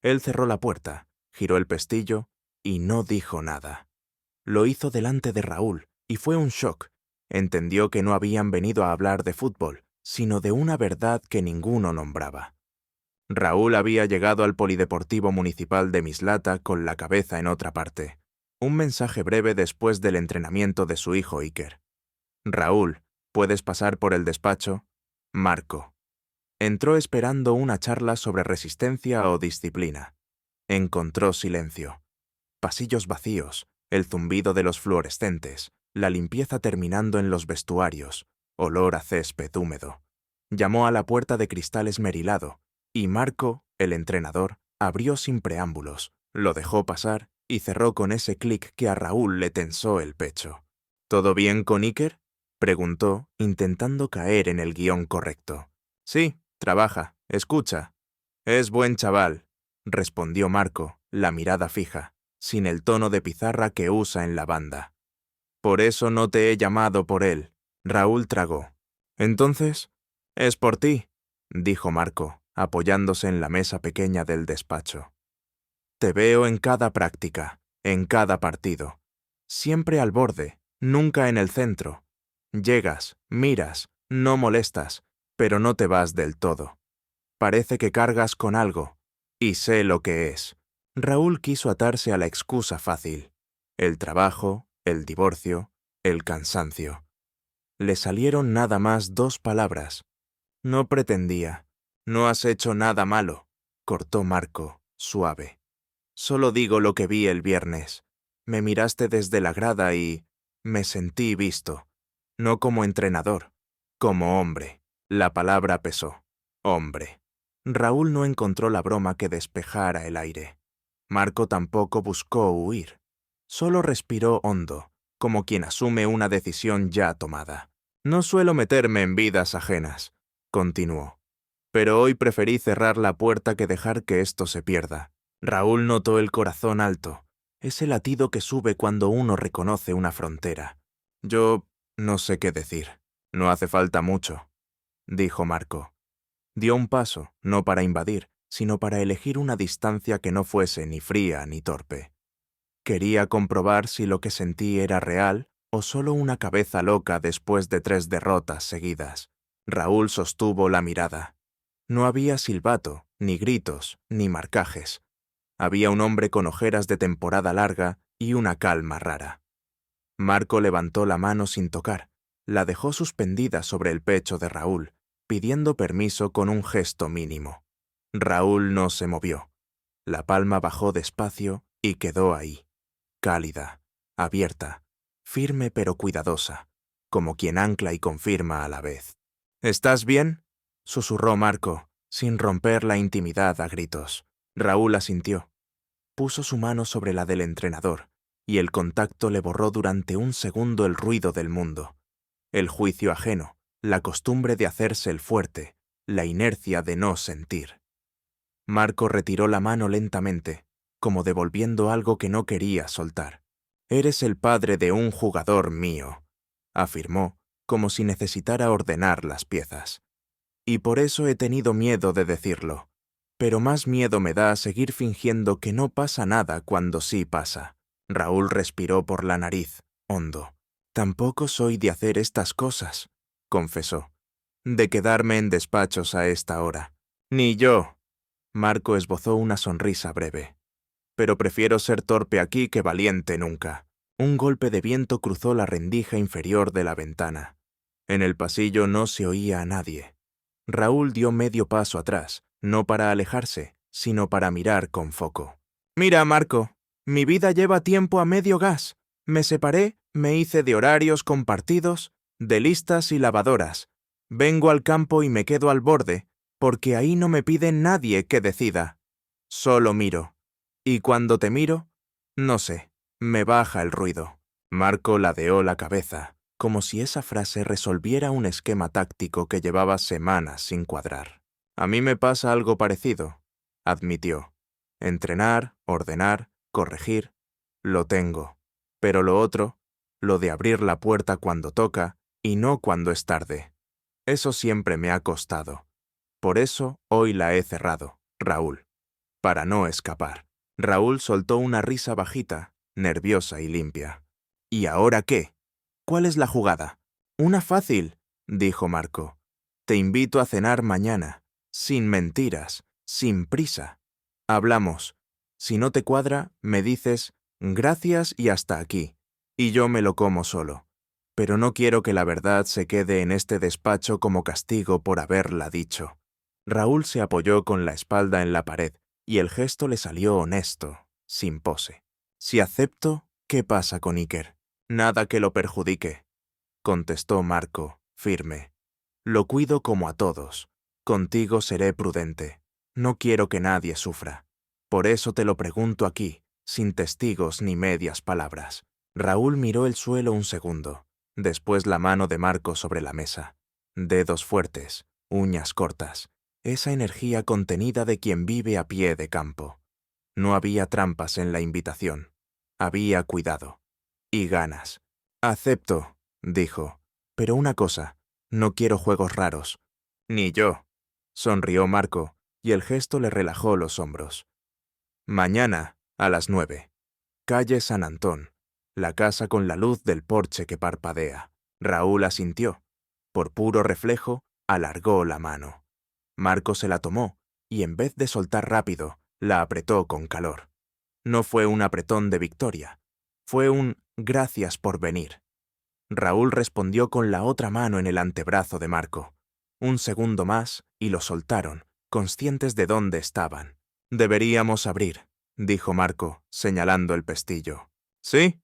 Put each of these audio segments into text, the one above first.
Él cerró la puerta, giró el pestillo y no dijo nada. Lo hizo delante de Raúl y fue un shock. Entendió que no habían venido a hablar de fútbol, sino de una verdad que ninguno nombraba. Raúl había llegado al Polideportivo Municipal de Mislata con la cabeza en otra parte. Un mensaje breve después del entrenamiento de su hijo Iker. Raúl, ¿puedes pasar por el despacho? Marco. Entró esperando una charla sobre resistencia o disciplina. Encontró silencio. Pasillos vacíos, el zumbido de los fluorescentes, la limpieza terminando en los vestuarios, olor a césped húmedo. Llamó a la puerta de cristal esmerilado, y Marco, el entrenador, abrió sin preámbulos, lo dejó pasar y cerró con ese clic que a Raúl le tensó el pecho. ¿Todo bien con Iker?, preguntó, intentando caer en el guión correcto. Sí, trabaja, escucha. Es buen chaval, respondió Marco, la mirada fija, sin el tono de pizarra que usa en la banda. Por eso no te he llamado por él. Raúl tragó. Entonces, es por ti, dijo Marco, apoyándose en la mesa pequeña del despacho. Te veo en cada práctica, en cada partido. Siempre al borde, nunca en el centro. Llegas, miras, no molestas, pero no te vas del todo. Parece que cargas con algo, y sé lo que es. Raúl quiso atarse a la excusa fácil. El trabajo, el divorcio, el cansancio. Le salieron nada más 2 palabras. No pretendía. No has hecho nada malo, cortó Marco, suave. Solo digo lo que vi el viernes. Me miraste desde la grada y me sentí visto. No como entrenador, como hombre. La palabra pesó. Hombre. Raúl no encontró la broma que despejara el aire. Marco tampoco buscó huir. Solo respiró hondo, como quien asume una decisión ya tomada. No suelo meterme en vidas ajenas, continuó. Pero hoy preferí cerrar la puerta que dejar que esto se pierda. Raúl notó el corazón alto, ese latido que sube cuando uno reconoce una frontera. Yo no sé qué decir. No hace falta mucho, dijo Marco. Dio un paso, no para invadir, sino para elegir una distancia que no fuese ni fría ni torpe. Quería comprobar si lo que sentí era real o solo una cabeza loca después de 3 derrotas seguidas. Raúl sostuvo la mirada. No había silbato, ni gritos, ni marcajes. Había un hombre con ojeras de temporada larga y una calma rara. Marco levantó la mano sin tocar, la dejó suspendida sobre el pecho de Raúl, pidiendo permiso con un gesto mínimo. Raúl no se movió. La palma bajó despacio y quedó ahí, cálida, abierta, firme pero cuidadosa, como quien ancla y confirma a la vez. ¿Estás bien?, susurró Marco, sin romper la intimidad a gritos. Raúl asintió. Puso su mano sobre la del entrenador, y el contacto le borró durante un segundo el ruido del mundo. El juicio ajeno, la costumbre de hacerse el fuerte, la inercia de no sentir. Marco retiró la mano lentamente, como devolviendo algo que no quería soltar. «Eres el padre de un jugador mío», afirmó, como si necesitara ordenar las piezas. «Y por eso he tenido miedo de decirlo. Pero más miedo me da seguir fingiendo que no pasa nada cuando sí pasa». Raúl respiró por la nariz, hondo. «Tampoco soy de hacer estas cosas», confesó. «De quedarme en despachos a esta hora. Ni yo». Marco esbozó una sonrisa breve. «Pero prefiero ser torpe aquí que valiente nunca». Un golpe de viento cruzó la rendija inferior de la ventana. En el pasillo no se oía a nadie. Raúl dio medio paso atrás, no para alejarse, sino para mirar con foco. «Mira, Marco, mi vida lleva tiempo a medio gas. Me separé, me hice de horarios compartidos, de listas y lavadoras. Vengo al campo y me quedo al borde, porque ahí no me pide nadie que decida. Solo miro. Y cuando te miro, no sé, me baja el ruido». Marco ladeó la cabeza, como si esa frase resolviera un esquema táctico que llevaba semanas sin cuadrar. «A mí me pasa algo parecido», admitió. «Entrenar, ordenar, corregir, lo tengo. Pero lo otro, lo de abrir la puerta cuando toca y no cuando es tarde, eso siempre me ha costado. Por eso hoy la he cerrado, Raúl. para no escapar. Raúl soltó una risa bajita, nerviosa y limpia. ¿Y ahora qué? ¿Cuál es la jugada? Una fácil, dijo Marco. Te invito a cenar mañana, sin mentiras, sin prisa. Hablamos. Si no te cuadra, me dices gracias y hasta aquí, y yo me lo como solo. Pero no quiero que la verdad se quede en este despacho como castigo por haberla dicho. Raúl se apoyó con la espalda en la pared, y el gesto le salió honesto, sin pose. Si acepto, ¿qué pasa con Iker? Nada que lo perjudique, contestó Marco, firme. Lo cuido como a todos. Contigo seré prudente. No quiero que nadie sufra. Por eso te lo pregunto aquí, sin testigos ni medias palabras. Raúl miró el suelo un segundo, después la mano de Marco sobre la mesa. Dedos fuertes, uñas cortas, esa energía contenida de quien vive a pie de campo. No había trampas en la invitación. Había cuidado. Y ganas. Acepto, dijo. Pero una cosa, no quiero juegos raros. Ni yo. Sonrió Marco, y el gesto le relajó los hombros. Mañana, a las 9. Calle San Antón. La casa con la luz del porche que parpadea. Raúl asintió. Por puro reflejo, alargó la mano. Marco se la tomó, y en vez de soltar rápido, la apretó con calor. No fue un apretón de victoria. Fue un gracias por venir. Raúl respondió con la otra mano en el antebrazo de Marco. Un segundo más y lo soltaron, conscientes de dónde estaban. Deberíamos abrir, dijo Marco, señalando el pestillo. ¿Sí?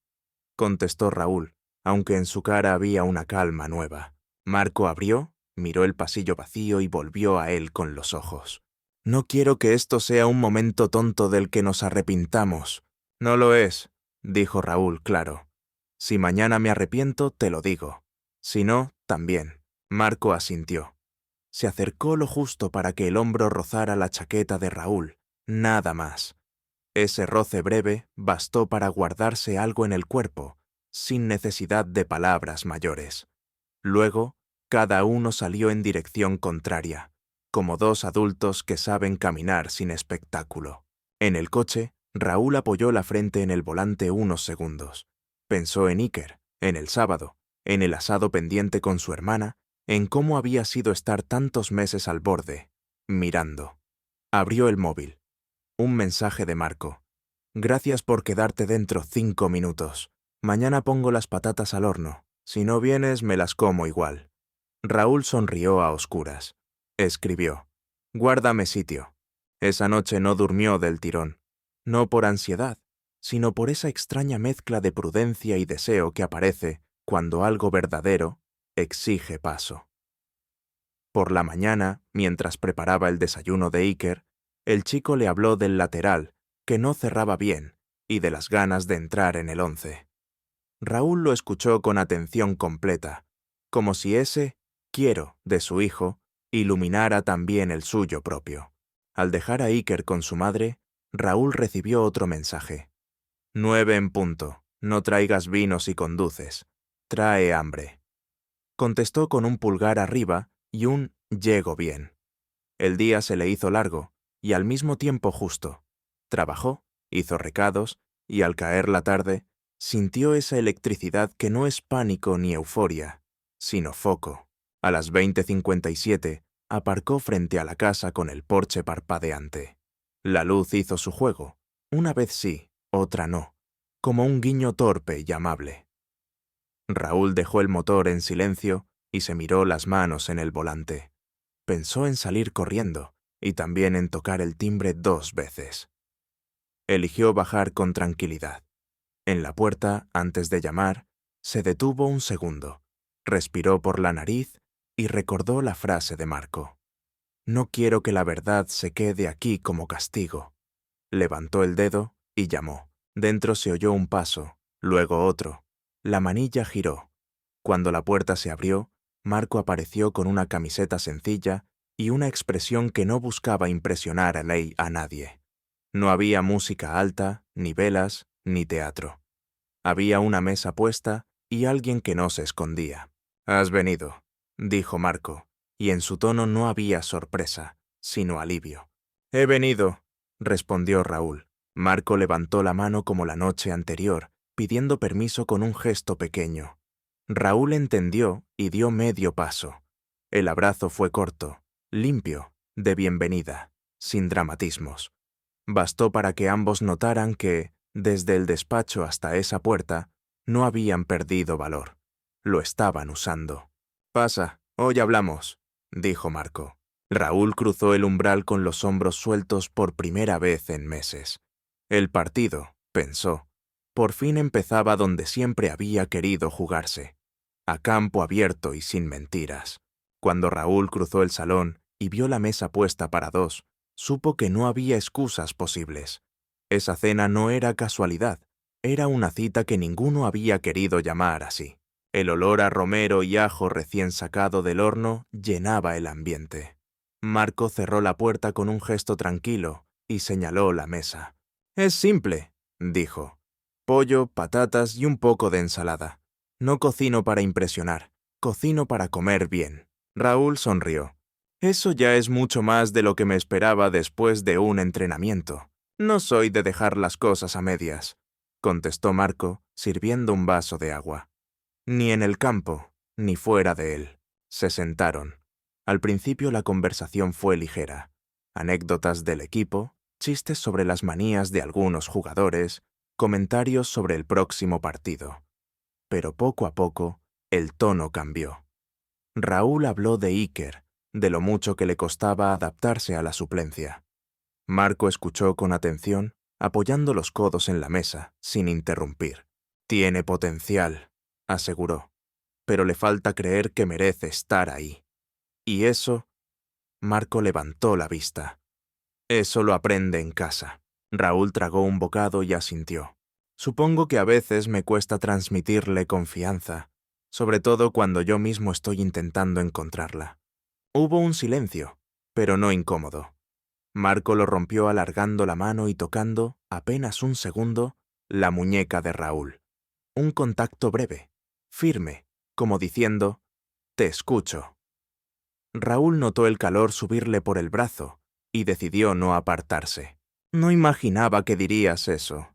Contestó Raúl, aunque en su cara había una calma nueva. Marco abrió, miró el pasillo vacío y volvió a él con los ojos. No quiero que esto sea un momento tonto del que nos arrepintamos. No lo es, dijo Raúl, claro. Si mañana me arrepiento, te lo digo. Si no, también. Marco asintió. Se acercó lo justo para que el hombro rozara la chaqueta de Raúl, nada más. Ese roce breve bastó para guardarse algo en el cuerpo, sin necesidad de palabras mayores. Luego, cada uno salió en dirección contraria, como dos adultos que saben caminar sin espectáculo. En el coche, Raúl apoyó la frente en el volante unos segundos. Pensó en Iker, en el sábado, en el asado pendiente con su hermana, en cómo había sido estar tantos meses al borde, mirando. Abrió el móvil. Un mensaje de Marco. Gracias por quedarte dentro 5 minutos. Mañana pongo las patatas al horno. Si no vienes, me las como igual. Raúl sonrió a oscuras. Escribió. Guárdame sitio. Esa noche no durmió del tirón. No por ansiedad, sino por esa extraña mezcla de prudencia y deseo que aparece cuando algo verdadero exige paso. Por la mañana, mientras preparaba el desayuno de Iker, el chico le habló del lateral, que no cerraba bien, y de las ganas de entrar en el 11. Raúl lo escuchó con atención completa, como si ese quiero de su hijo iluminara también el suyo propio. Al dejar a Iker con su madre, Raúl recibió otro mensaje. 9 en punto. No traigas vino si conduces. Trae hambre. Contestó con un pulgar arriba y un llego bien. El día se le hizo largo y al mismo tiempo justo. Trabajó, hizo recados y al caer la tarde, sintió esa electricidad que no es pánico ni euforia, sino foco. A las 20:57 aparcó frente a la casa con el porche parpadeante. La luz hizo su juego, una vez sí, otra no, como un guiño torpe y amable. Raúl dejó el motor en silencio y se miró las manos en el volante. Pensó en salir corriendo y también en tocar el timbre 2 veces. Eligió bajar con tranquilidad. En la puerta, antes de llamar, se detuvo un segundo, respiró por la nariz y recordó la frase de Marco. No quiero que la verdad se quede aquí como castigo. Levantó el dedo y llamó. Dentro se oyó un paso, luego otro. La manilla giró. Cuando la puerta se abrió, Marco apareció con una camiseta sencilla y una expresión que no buscaba impresionar a nadie. No había música alta, ni velas, ni teatro. Había una mesa puesta y alguien que no se escondía. «Has venido», dijo Marco, y en su tono no había sorpresa, sino alivio. «He venido», respondió Raúl. Marco levantó la mano como la noche anterior, pidiendo permiso con un gesto pequeño. Raúl entendió y dio medio paso. El abrazo fue corto, limpio, de bienvenida, sin dramatismos. Bastó para que ambos notaran que, desde el despacho hasta esa puerta, no habían perdido valor. Lo estaban usando. «Pasa, hoy hablamos», dijo Marco. Raúl cruzó el umbral con los hombros sueltos por primera vez en meses. El partido, pensó, por fin empezaba donde siempre había querido jugarse, a campo abierto y sin mentiras. Cuando Raúl cruzó el salón y vio la mesa puesta para dos, supo que no había excusas posibles. Esa cena no era casualidad, era una cita que ninguno había querido llamar así. El olor a romero y ajo recién sacado del horno llenaba el ambiente. Marco cerró la puerta con un gesto tranquilo y señaló la mesa. «Es simple», dijo. «Pollo, patatas y un poco de ensalada. No cocino para impresionar, cocino para comer bien». Raúl sonrió. «Eso ya es mucho más de lo que me esperaba después de un entrenamiento. No soy de dejar las cosas a medias», contestó Marco, sirviendo un vaso de agua. Ni en el campo, ni fuera de él. Se sentaron. Al principio la conversación fue ligera. Anécdotas del equipo, chistes sobre las manías de algunos jugadores, comentarios sobre el próximo partido. Pero poco a poco, el tono cambió. Raúl habló de Iker, de lo mucho que le costaba adaptarse a la suplencia. Marco escuchó con atención, apoyando los codos en la mesa, sin interrumpir. «Tiene potencial», aseguró, «pero le falta creer que merece estar ahí. Y eso...» Marco levantó la vista. «Eso lo aprende en casa». Raúl tragó un bocado y asintió. «Supongo que a veces me cuesta transmitirle confianza, sobre todo cuando yo mismo estoy intentando encontrarla». Hubo un silencio, pero no incómodo. Marco lo rompió alargando la mano y tocando, apenas un segundo, la muñeca de Raúl. Un contacto breve, firme, como diciendo, «Te escucho». Raúl notó el calor subirle por el brazo y decidió no apartarse. «No imaginaba que dirías eso»,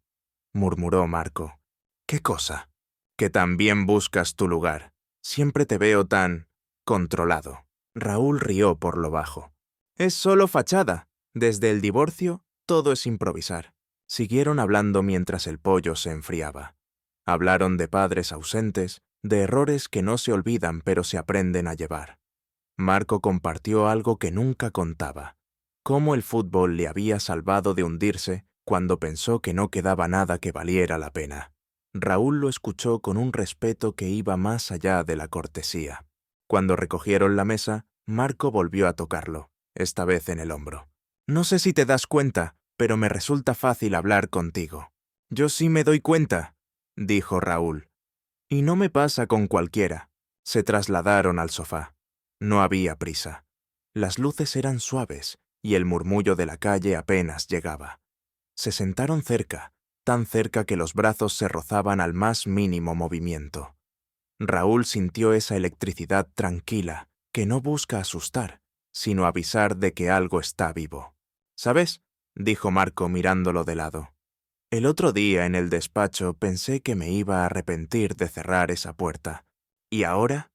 murmuró Marco. «¿Qué cosa?» «Que también buscas tu lugar. Siempre te veo tan... controlado». Raúl rió por lo bajo. «Es solo fachada. Desde el divorcio, todo es improvisar». Siguieron hablando mientras el pollo se enfriaba. Hablaron de padres ausentes, de errores que no se olvidan pero se aprenden a llevar. Marco compartió algo que nunca contaba, cómo el fútbol le había salvado de hundirse cuando pensó que no quedaba nada que valiera la pena. Raúl lo escuchó con un respeto que iba más allá de la cortesía. Cuando recogieron la mesa, Marco volvió a tocarlo, esta vez en el hombro. «No sé si te das cuenta, pero me resulta fácil hablar contigo». «Yo sí me doy cuenta», dijo Raúl. «Y no me pasa con cualquiera». Se trasladaron al sofá. No había prisa. Las luces eran suaves y el murmullo de la calle apenas llegaba. Se sentaron cerca, tan cerca que los brazos se rozaban al más mínimo movimiento. Raúl sintió esa electricidad tranquila que no busca asustar, sino avisar de que algo está vivo. «¿Sabes?», dijo Marco mirándolo de lado. «El otro día en el despacho pensé que me iba a arrepentir de cerrar esa puerta. ¿Y ahora?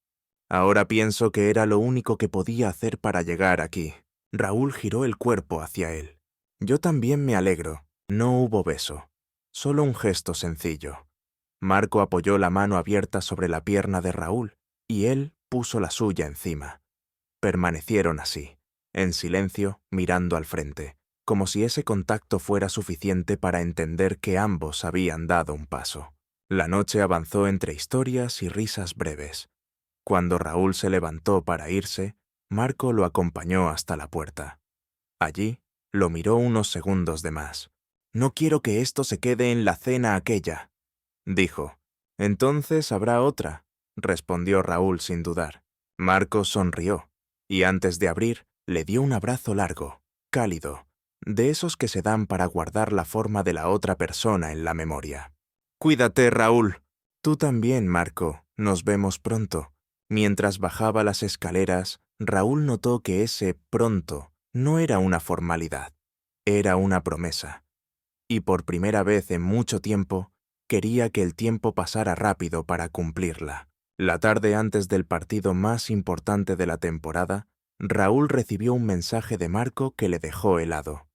Ahora pienso que era lo único que podía hacer para llegar aquí». Raúl giró el cuerpo hacia él. «Yo también me alegro». No hubo beso, solo un gesto sencillo. Marco apoyó la mano abierta sobre la pierna de Raúl y él puso la suya encima. Permanecieron así, en silencio, mirando al frente, como si ese contacto fuera suficiente para entender que ambos habían dado un paso. La noche avanzó entre historias y risas breves. Cuando Raúl se levantó para irse, Marco lo acompañó hasta la puerta. Allí lo miró unos segundos de más. «No quiero que esto se quede en la cena aquella», dijo. «Entonces habrá otra», respondió Raúl sin dudar. Marco sonrió, y antes de abrir, le dio un abrazo largo, cálido, de esos que se dan para guardar la forma de la otra persona en la memoria. «Cuídate, Raúl». «Tú también, Marco. Nos vemos pronto». Mientras bajaba las escaleras, Raúl notó que ese pronto no era una formalidad. Era una promesa. Y por primera vez en mucho tiempo, quería que el tiempo pasara rápido para cumplirla. La tarde antes del partido más importante de la temporada, Raúl recibió un mensaje de Marco que le dejó helado.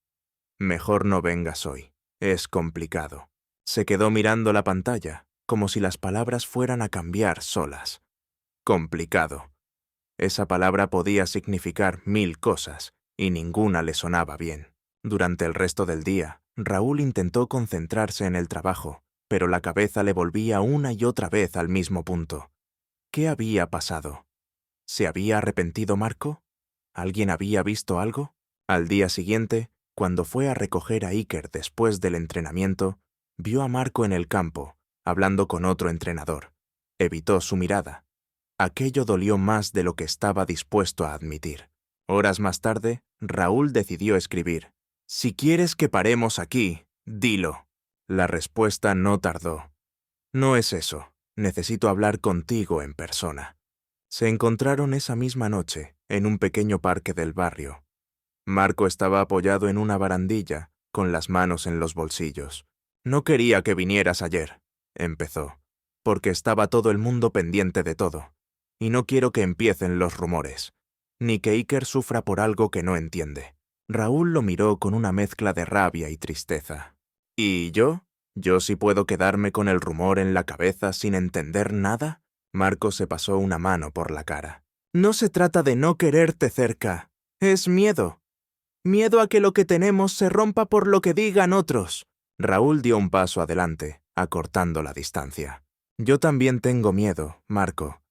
Mejor no vengas hoy. Es complicado. Se quedó mirando la pantalla, como si las palabras fueran a cambiar solas. Complicado. Esa palabra podía significar 1000 cosas, y ninguna le sonaba bien. Durante el resto del día, Raúl intentó concentrarse en el trabajo, pero la cabeza le volvía una y otra vez al mismo punto. ¿Qué había pasado? ¿Se había arrepentido Marco? ¿Alguien había visto algo? Al día siguiente, cuando fue a recoger a Iker después del entrenamiento, vio a Marco en el campo, hablando con otro entrenador. Evitó su mirada. Aquello dolió más de lo que estaba dispuesto a admitir. Horas más tarde, Raúl decidió escribir: «Si quieres que paremos aquí, dilo». La respuesta no tardó. «No es eso. Necesito hablar contigo en persona». Se encontraron esa misma noche, en un pequeño parque del barrio. Marco estaba apoyado en una barandilla, con las manos en los bolsillos. «No quería que vinieras ayer», empezó, «porque estaba todo el mundo pendiente de todo. Y no quiero que empiecen los rumores, ni que Iker sufra por algo que no entiende». Raúl lo miró con una mezcla de rabia y tristeza. «¿Y yo? ¿Yo sí puedo quedarme con el rumor en la cabeza sin entender nada?» Marco se pasó una mano por la cara. «No se trata de no quererte cerca. Es miedo. Miedo a que lo que tenemos se rompa por lo que digan otros». Raúl dio un paso adelante, acortando la distancia. «Yo también tengo miedo, Marco.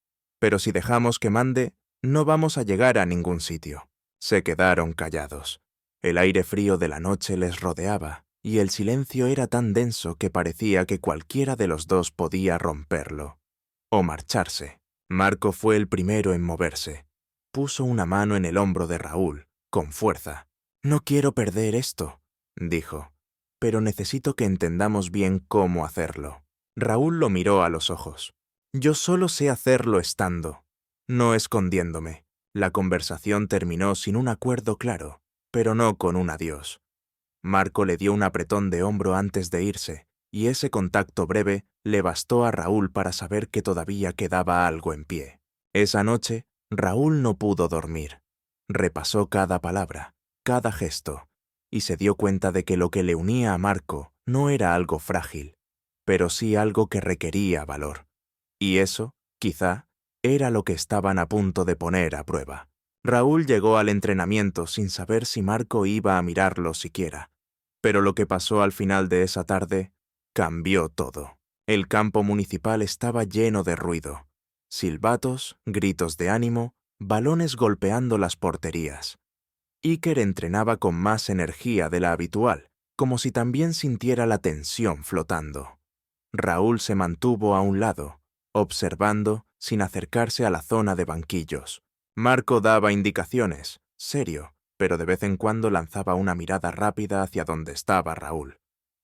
Pero si dejamos que mande, no vamos a llegar a ningún sitio». Se quedaron callados. El aire frío de la noche les rodeaba, y el silencio era tan denso que parecía que cualquiera de los dos podía romperlo. O marcharse. Marco fue el primero en moverse. Puso una mano en el hombro de Raúl, con fuerza. «No quiero perder esto», dijo, «pero necesito que entendamos bien cómo hacerlo». Raúl lo miró a los ojos. «Yo solo sé hacerlo estando, no escondiéndome». La conversación terminó sin un acuerdo claro, pero no con un adiós. Marco le dio un apretón de hombro antes de irse, y ese contacto breve le bastó a Raúl para saber que todavía quedaba algo en pie. Esa noche, Raúl no pudo dormir. Repasó cada palabra, cada gesto, y se dio cuenta de que lo que le unía a Marco no era algo frágil, pero sí algo que requería valor. Y eso, quizá, era lo que estaban a punto de poner a prueba. Raúl llegó al entrenamiento sin saber si Marco iba a mirarlo siquiera. Pero lo que pasó al final de esa tarde cambió todo. El campo municipal estaba lleno de ruido. Silbatos, gritos de ánimo, balones golpeando las porterías. Iker entrenaba con más energía de la habitual, como si también sintiera la tensión flotando. Raúl se mantuvo a un lado, observando sin acercarse a la zona de banquillos. Marco daba indicaciones, serio, pero de vez en cuando lanzaba una mirada rápida hacia donde estaba Raúl.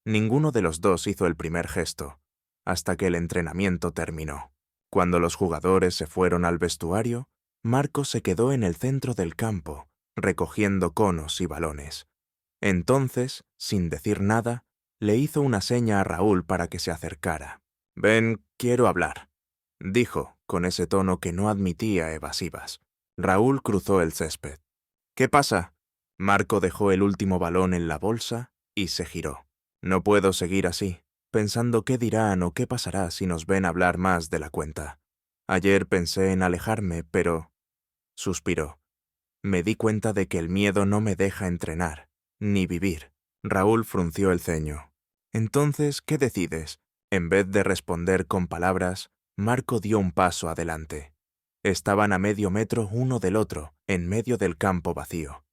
Ninguno de los dos hizo el primer gesto, hasta que el entrenamiento terminó. Cuando los jugadores se fueron al vestuario, Marco se quedó en el centro del campo, recogiendo conos y balones. Entonces, sin decir nada, le hizo una seña a Raúl para que se acercara. «Ven, quiero hablar», dijo, con ese tono que no admitía evasivas. Raúl cruzó el césped. «¿Qué pasa?» Marco dejó el último balón en la bolsa y se giró. «No puedo seguir así, pensando qué dirán o qué pasará si nos ven hablar más de la cuenta. Ayer pensé en alejarme, pero...» Suspiró. «Me di cuenta de que el miedo no me deja entrenar, ni vivir». Raúl frunció el ceño. «Entonces, ¿qué decides?» En vez de responder con palabras, Marco dio un paso adelante. Estaban a medio metro uno del otro, en medio del campo vacío.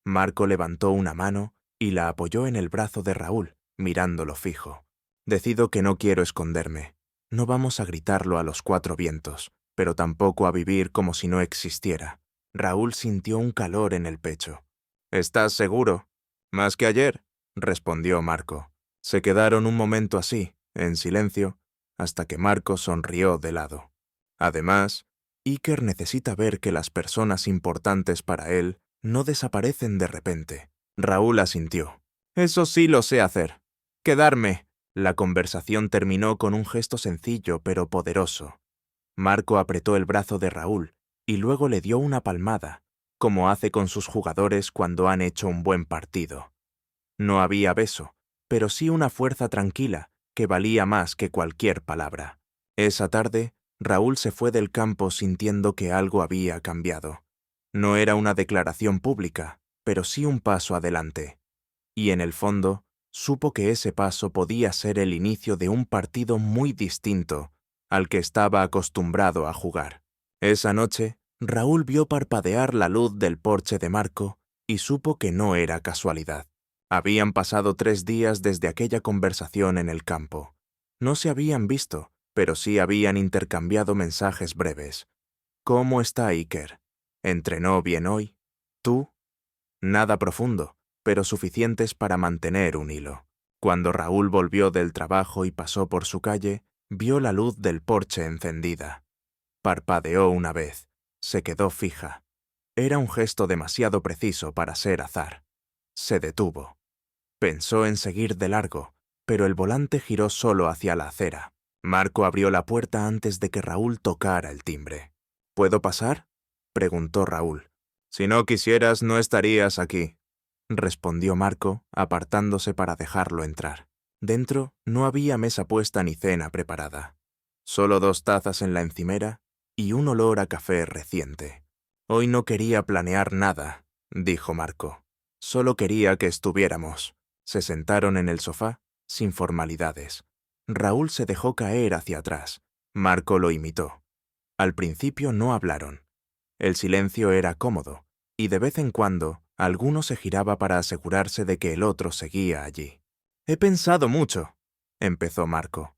Marco levantó una mano y la apoyó en el brazo de Raúl, mirándolo fijo. «Decido que no quiero esconderme. No vamos a gritarlo a los cuatro vientos, pero tampoco a vivir como si no existiera». Raúl sintió un calor en el pecho. «¿Estás seguro?» «Más que ayer», respondió Marco. Se quedaron un momento así, en silencio, hasta que Marco sonrió de lado. Además, Iker necesita ver que las personas importantes para él no desaparecen de repente. Raúl asintió. Eso sí lo sé hacer. Quedarme. La conversación terminó con un gesto sencillo pero poderoso. Marco apretó el brazo de Raúl y luego le dio una palmada, como hace con sus jugadores cuando han hecho un buen partido. No había beso, pero sí una fuerza tranquila que valía más que cualquier palabra. Esa tarde, Raúl se fue del campo sintiendo que algo había cambiado. No era una declaración pública, pero sí un paso adelante. Y en el fondo, supo que ese paso podía ser el inicio de un partido muy distinto al que estaba acostumbrado a jugar. Esa noche, Raúl vio parpadear la luz del porche de Marco y supo que no era casualidad. Habían pasado 3 días desde aquella conversación en el campo. No se habían visto, pero sí habían intercambiado mensajes breves. ¿Cómo está Iker? ¿Entrenó bien hoy? ¿Tú? Nada profundo, pero suficientes para mantener un hilo. Cuando Raúl volvió del trabajo y pasó por su calle, vio la luz del porche encendida. Parpadeó una vez. Se quedó fija. Era un gesto demasiado preciso para ser azar. Se detuvo. Pensó en seguir de largo, pero el volante giró solo hacia la acera. Marco abrió la puerta antes de que Raúl tocara el timbre. ¿Puedo pasar?, preguntó Raúl. Si no quisieras, no estarías aquí, respondió Marco, apartándose para dejarlo entrar. Dentro no había mesa puesta ni cena preparada. Solo 2 tazas en la encimera y un olor a café reciente. Hoy no quería planear nada, dijo Marco. Solo quería que estuviéramos. Se sentaron en el sofá, sin formalidades. Raúl se dejó caer hacia atrás. Marco lo imitó. Al principio no hablaron. El silencio era cómodo, y de vez en cuando alguno se giraba para asegurarse de que el otro seguía allí. He pensado mucho, empezó Marco,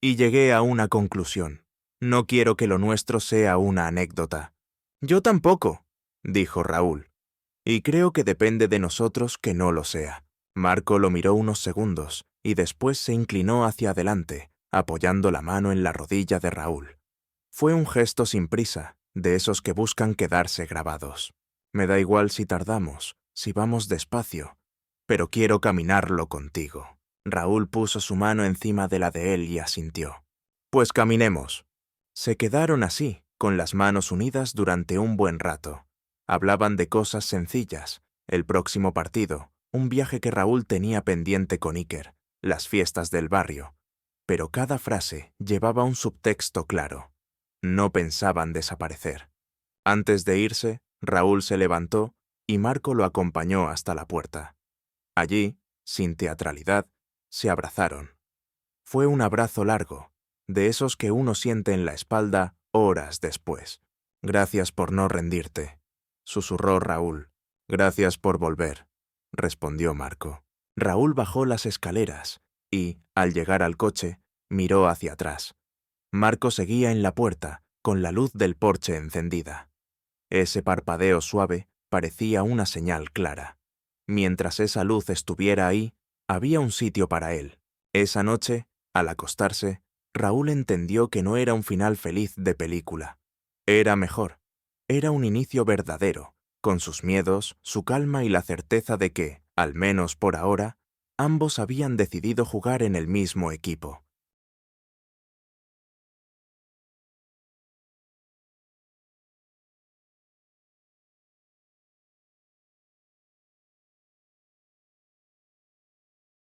y llegué a una conclusión. No quiero que lo nuestro sea una anécdota. Yo tampoco, dijo Raúl, y creo que depende de nosotros que no lo sea. Marco lo miró unos segundos y después se inclinó hacia adelante, apoyando la mano en la rodilla de Raúl. Fue un gesto sin prisa, de esos que buscan quedarse grabados. Me da igual si tardamos, si vamos despacio, pero quiero caminarlo contigo. Raúl puso su mano encima de la de él y asintió. Pues caminemos. Se quedaron así, con las manos unidas durante un buen rato. Hablaban de cosas sencillas, el próximo partido, un viaje que Raúl tenía pendiente con Iker, las fiestas del barrio. Pero cada frase llevaba un subtexto claro. No pensaban desaparecer. Antes de irse, Raúl se levantó y Marco lo acompañó hasta la puerta. Allí, sin teatralidad, se abrazaron. Fue un abrazo largo, de esos que uno siente en la espalda horas después. Gracias por no rendirte, susurró Raúl. Gracias por volver, respondió Marco. Raúl bajó las escaleras y, al llegar al coche, miró hacia atrás. Marco seguía en la puerta, con la luz del porche encendida. Ese parpadeo suave parecía una señal clara. Mientras esa luz estuviera ahí, había un sitio para él. Esa noche, al acostarse, Raúl entendió que no era un final feliz de película. Era mejor. Era un inicio verdadero, con sus miedos, su calma y la certeza de que, al menos por ahora, ambos habían decidido jugar en el mismo equipo.